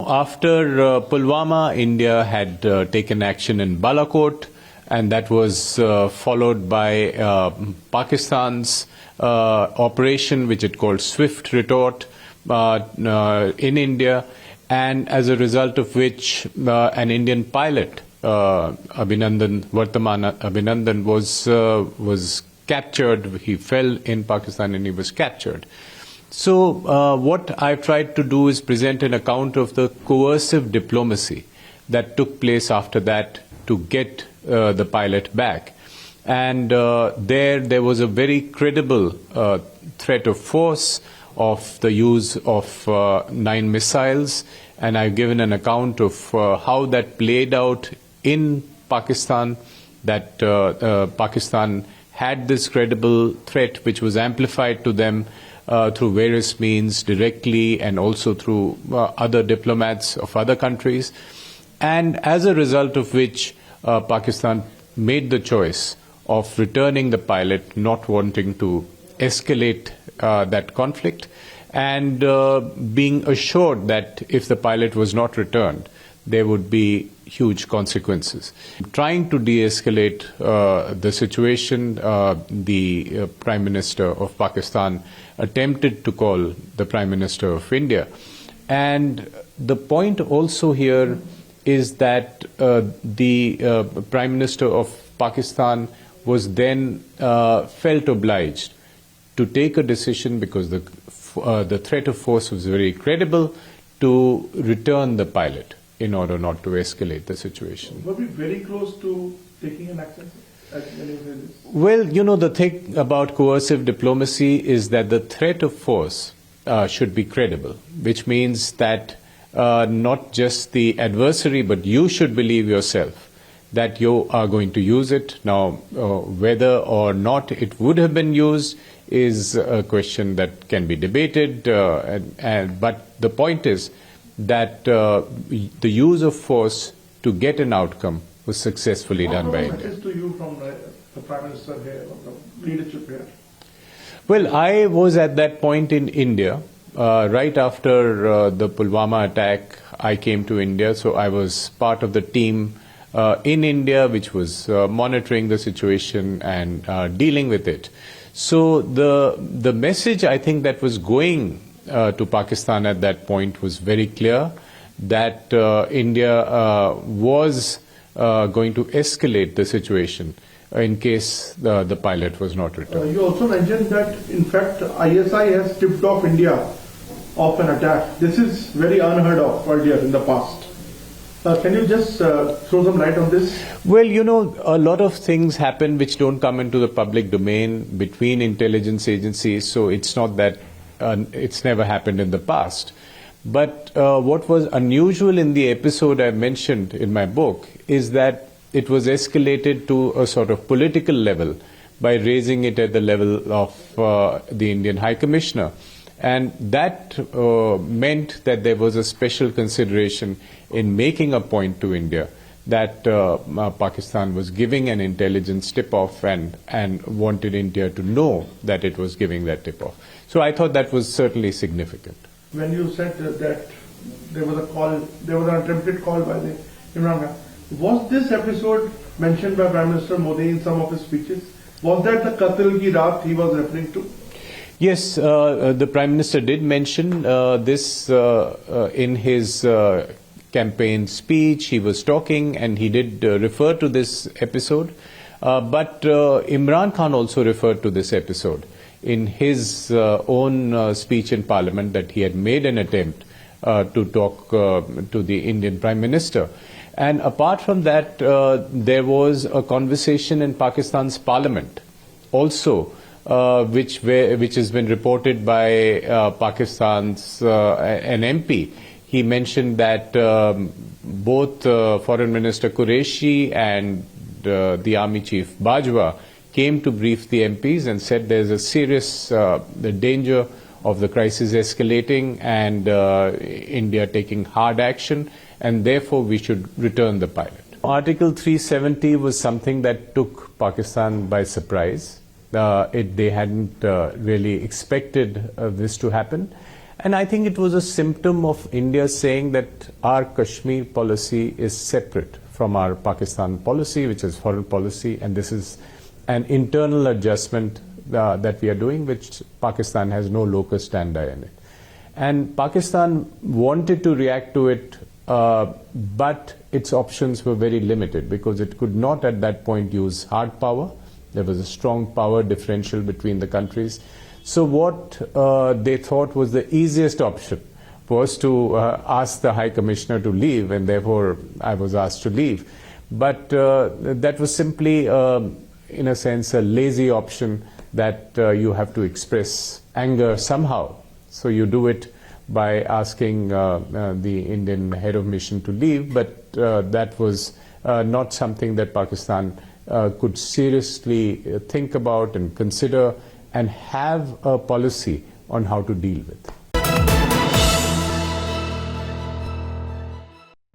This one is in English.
after Pulwama, India had taken action in Balakot, and that was followed by Pakistan's operation, which it called Swift Retort in India, and as a result of which an Indian pilot, Abhinandan, Abhinandan was captured. He fell in Pakistan and he was captured. So what I've tried to do is present an account of the coercive diplomacy that took place after that to get the pilot back. And there was a very credible threat of force of the use of 9 missiles, and I've given an account of how that played out in Pakistan, that Pakistan had this credible threat which was amplified to them through various means, directly and also through other diplomats of other countries, and as a result of which Pakistan made the choice of returning the pilot, not wanting to escalate that conflict, and being assured that if the pilot was not returned, there would be huge consequences. Trying to de-escalate the situation, the Prime Minister of Pakistan attempted to call the Prime Minister of India. And the point also here is that the Prime Minister of Pakistan was then felt obliged to take a decision, because the threat of force was very credible, to return the pilot in order not to escalate the situation. Were we very close to taking an action? Well, you know, the thing about coercive diplomacy is that the threat of force should be credible, which means that not just the adversary, but you should believe yourself that you are going to use it. Now, whether or not it would have been used is a question that can be debated, but the point is that the use of force to get an outcome was successfully done by India. What is to you from the Prime Minister here, or the leadership here? Well, I was at that point in India. Right after the Pulwama attack, I came to India, so I was part of the team in India which was monitoring the situation and dealing with it. So the message, I think, that was going to Pakistan at that point was very clear, that India was going to escalate the situation in case the pilot was not returned. You also mentioned that, in fact, ISI has tipped off India of an attack. This is very unheard of earlier in the past. Can you just throw some light on this? Well, you know, a lot of things happen which don't come into the public domain between intelligence agencies, so it's not that it's never happened in the past. But what was unusual in the episode I mentioned in my book is that it was escalated to a sort of political level by raising it at the level of the Indian High Commissioner. And that meant that there was a special consideration in making a point to India that Pakistan was giving an intelligence tip-off and wanted India to know that it was giving that tip-off. So I thought that was certainly significant. When you said that there was a call, there was an attempted call by the Imran Khan, was this episode mentioned by Prime Minister Modi in some of his speeches? Was that the Qatl ki Raat he was referring to? Yes, the Prime Minister did mention this in his campaign speech. He was talking and he did refer to this episode. But Imran Khan also referred to this episode in his own speech in Parliament, that he had made an attempt to talk to the Indian Prime Minister. And apart from that, there was a conversation in Pakistan's Parliament also, which has been reported by Pakistan's an MP. He mentioned that both Foreign Minister Qureshi and the Army Chief Bajwa came to brief the MPs and said there's a serious the danger of the crisis escalating and India taking hard action, and therefore we should return the pilot. Article 370 was something that took Pakistan by surprise. They hadn't really expected this to happen. And I think it was a symptom of India saying that our Kashmir policy is separate from our Pakistan policy, which is foreign policy, and this is an internal adjustment that we are doing, which Pakistan has no locus standi in it. And Pakistan wanted to react to it, but its options were very limited because it could not at that point use hard power. There was a strong power differential between the countries. So what they thought was the easiest option was to ask the High Commissioner to leave, and therefore I was asked to leave. But that was simply, in a sense, a lazy option that you have to express anger somehow. So you do it by asking the Indian head of mission to leave, but that was not something that Pakistan could seriously think about and consider and have a policy on how to deal with.